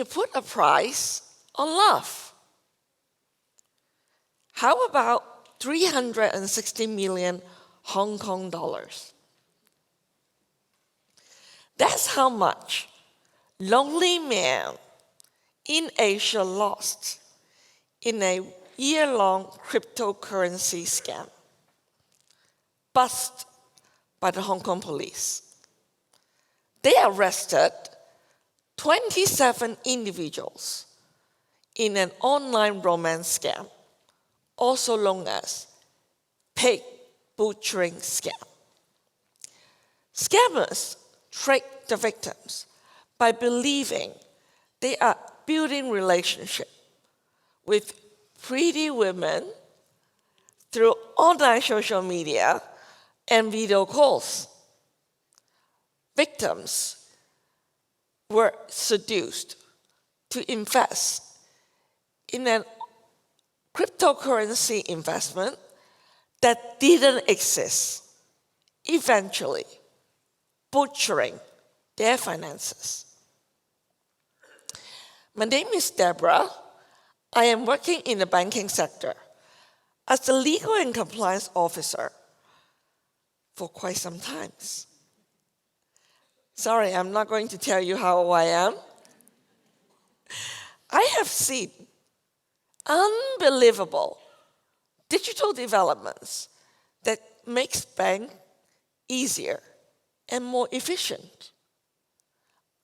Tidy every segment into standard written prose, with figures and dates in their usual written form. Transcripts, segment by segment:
you put a price on love? How about 360 million Hong Kong dollars? That's how much lonely man in Asia lost in a year-long cryptocurrency scam, busted by the Hong Kong police. They arrested 27 individuals in an online romance scam, also known as pig butchering scam. Scammers trick the victims by believing they are building relationship with pretty women through online social media and video calls. Victims were seduced to invest in a cryptocurrency investment that didn't exist, eventually butchering their finances. My name is Debra. I am working in the banking sector as the legal and compliance officer for quite some time. Sorry, I'm not going to tell you how old I am. I have seen unbelievable digital developments that makes bank easier and more efficient.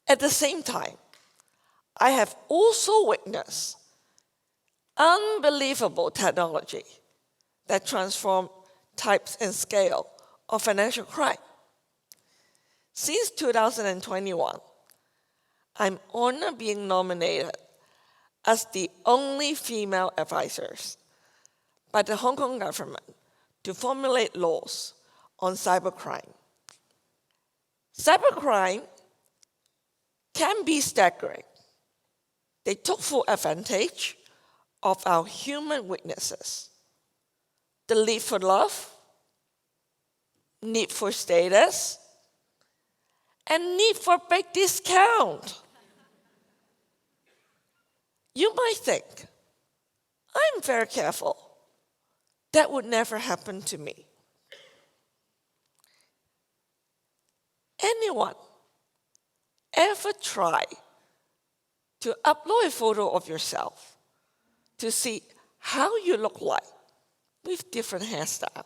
At the same time, I have also witnessed unbelievable technology that transform types and scale of financial crime. Since 2021, I'm honored being nominated as the only female advisors by the Hong Kong government to formulate laws on cybercrime. Cybercrime can be staggering. They took full advantage of our human weaknesses, the need for love, need for status, and need for big discount. You might think, I'm very careful. That would never happen to me. Anyone ever try to upload a photo of yourself to see how you look like with different hairstyles?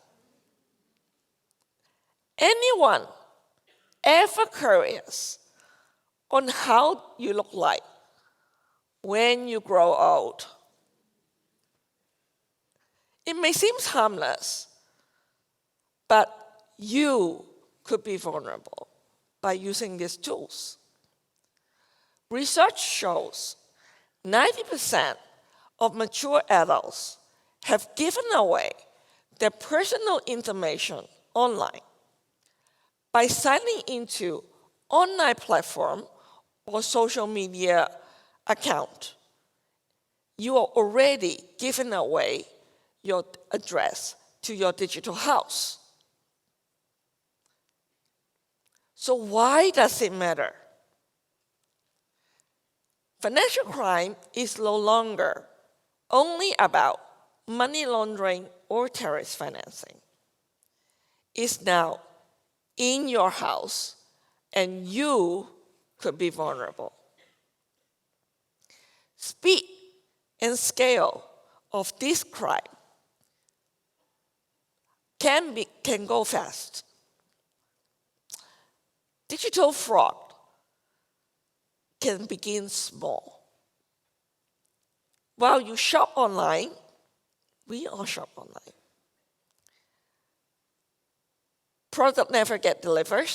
Anyone ever curious on how you look like when you grow old? It may seem harmless, but you could be vulnerable by using these tools. Research shows 90% of mature adults have given away their personal information online by signing into online platform or social media account. You are already giving away your address to your digital house. So why does it matter? Financial crime is no longer only about money laundering or terrorist financing. It's now in your house, and you could be vulnerable. Speed and scale of this crime can go fast. Digital fraud can begin small. While you shop online, we all shop online. Product never get delivered.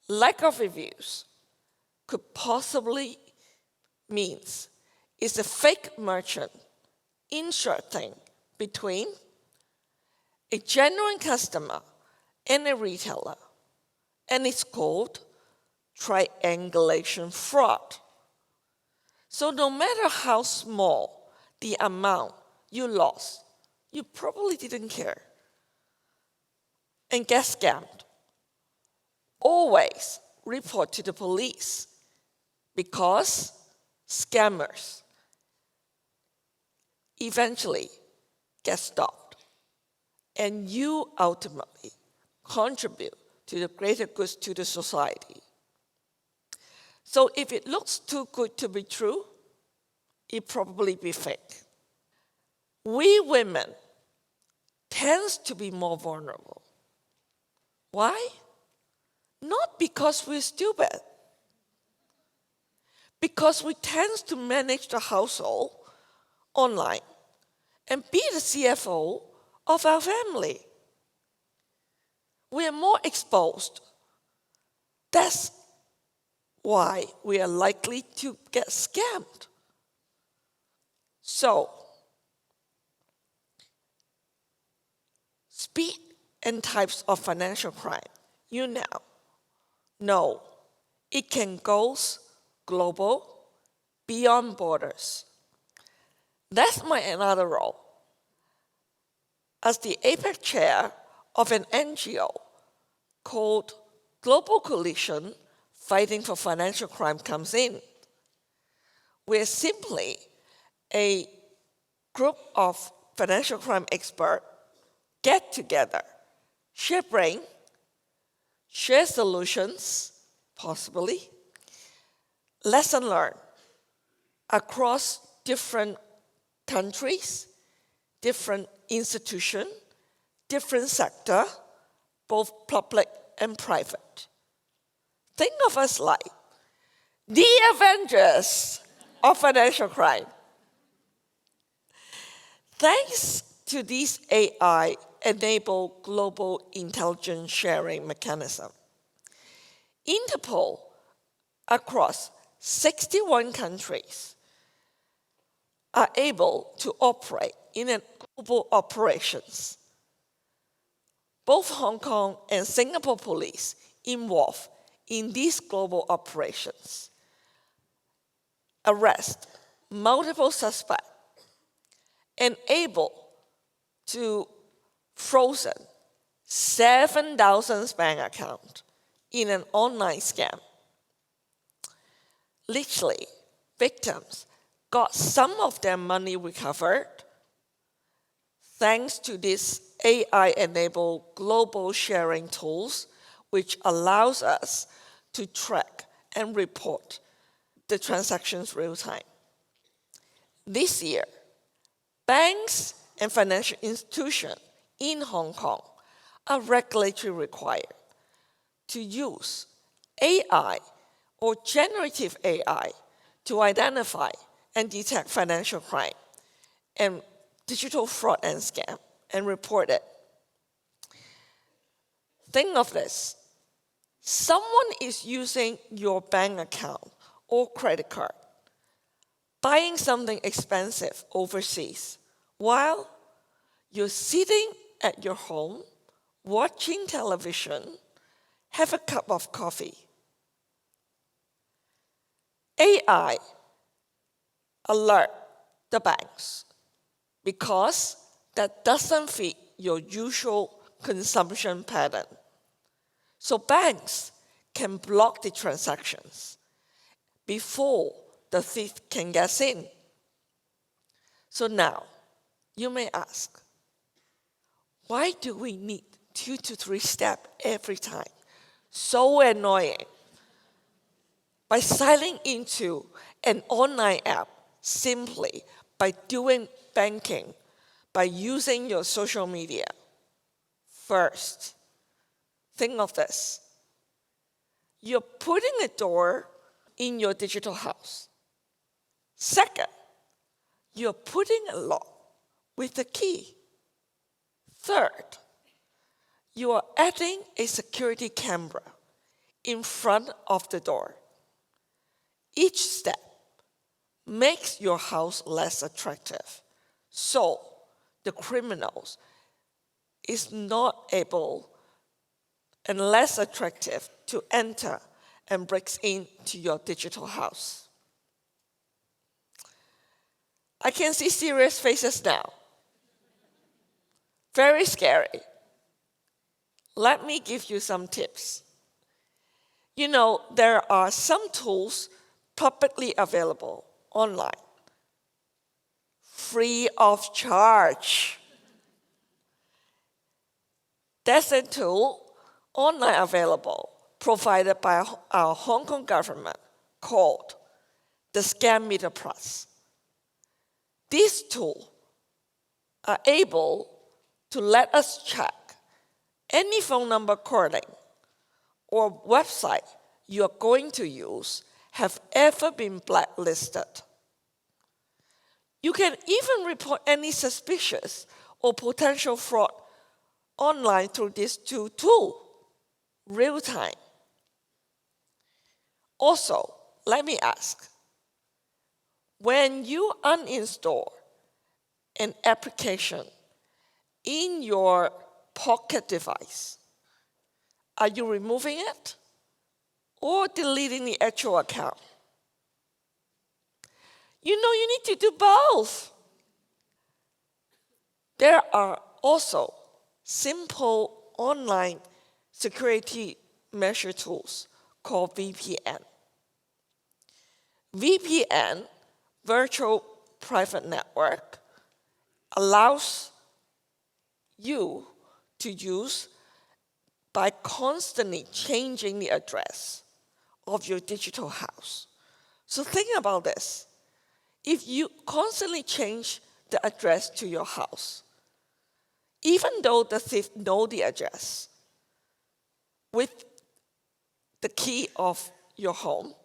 Lack of reviews could possibly means it's a fake merchant inserting between a genuine customer and a retailer, and it's called triangulation fraud. So no matter how small the amount you lost, you probably didn't care and get scammed. Always report to the police because scammers eventually get stopped, and you ultimately contribute to the greater goods to the society. So if it looks too good to be true, it probably be fake. We women tends to be more vulnerable. Why? Not because we're stupid. Because we tend to manage the household online and be the CFO of our family. We are more exposed. That's why we are likely to get scammed. So, speed and types of financial crime, you now know it can go global, beyond borders. That's my another role. As the APEC chair of an NGO called Global Coalition Fighting for Financial Crime comes in. We're simply a group of financial crime experts get together, share brain, share solutions, possibly, lesson learned across different countries, different institutions, different sector, both public and private. Think of us like the Avengers of financial crime. Thanks to this AI-enabled global intelligence sharing mechanism, Interpol across 61 countries are able to operate in a global operations. Both Hong Kong and Singapore police involved in these global operations arrest multiple suspects and able to frozen 7,000 bank accounts in an online scam. Literally, victims got some of their money recovered thanks to this AI-enabled global sharing tools, which allows us to track and report the transactions real time. This year, banks and financial institutions in Hong Kong are regulatory required to use AI or generative AI to identify and detect financial crime and digital fraud and scam and report it. Think of this. Someone is using your bank account or credit card, buying something expensive overseas, while you're sitting at your home, watching television, have a cup of coffee. AI alert the banks because that doesn't fit your usual consumption pattern. So banks can block the transactions before the thief can get in. So now, you may ask, why do we need 2 to 3 steps every time? So annoying. By signing into an online app simply by doing banking, by using your social media. First, think of this. You're putting a door in your digital house. Second, you're putting a lock with a key. Third, you are adding a security camera in front of the door. Each step makes your house less attractive, so the criminals is not able and less attractive to enter and break into your digital house. I can see serious faces now. Very scary. Let me give you some tips. You know, there are some tools publicly available online, free of charge. That's a tool online available, provided by our Hong Kong government, called the Scam Meter Plus. These tools are able to let us check any phone number calling or website you are going to use have ever been blacklisted. You can even report any suspicious or potential fraud online through this tool, real time. Also, let me ask, when you uninstall an application in your pocket device, are you removing it or deleting the actual account? You know you need to do both. There are also simple online security measure tools called VPN. VPN, Virtual Private Network, allows you to use by constantly changing the address of your digital house. So think about this. If you constantly change the address to your house, even though the thief knows the address, with the key of your home,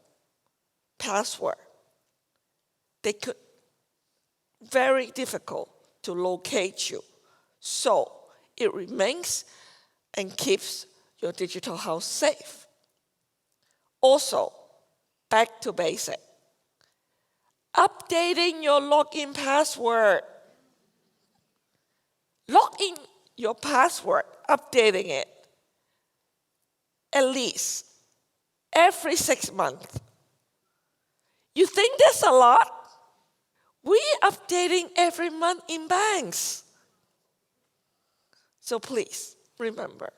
password, they could very difficult to locate you. So it remains and keeps your digital house safe. Also, back to basic. Updating your login password. Log in your password, updating it at least every 6 months. You think that's a lot? We're updating every month in banks. So please, remember.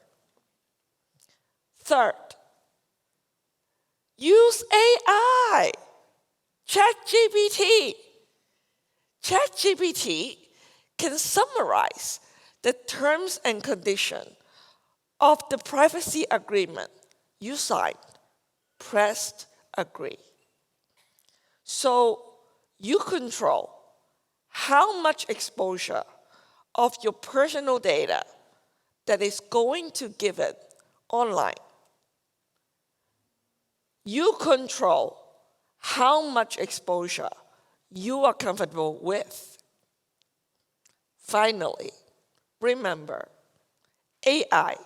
Third, use AI. ChatGPT. ChatGPT can summarize the terms and conditions of the privacy agreement you signed. Press agree. So you control how much exposure of your personal data that is going to give it online. You control how much exposure you are comfortable with. Finally, remember, AI,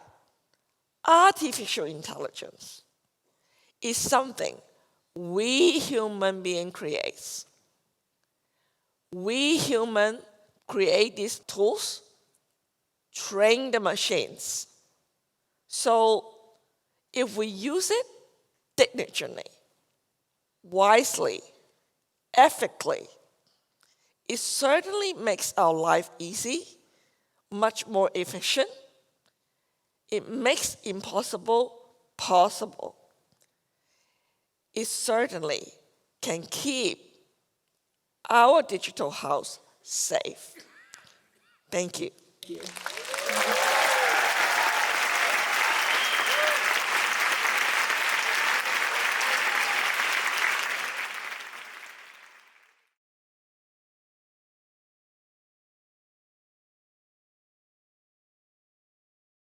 artificial intelligence, is something we human beings create. We human create these tools, train the machines. So if we use it diligently, wisely, ethically, it certainly makes our life easy, much more efficient. It makes impossible possible. It certainly can keep our digital house safe. Thank you.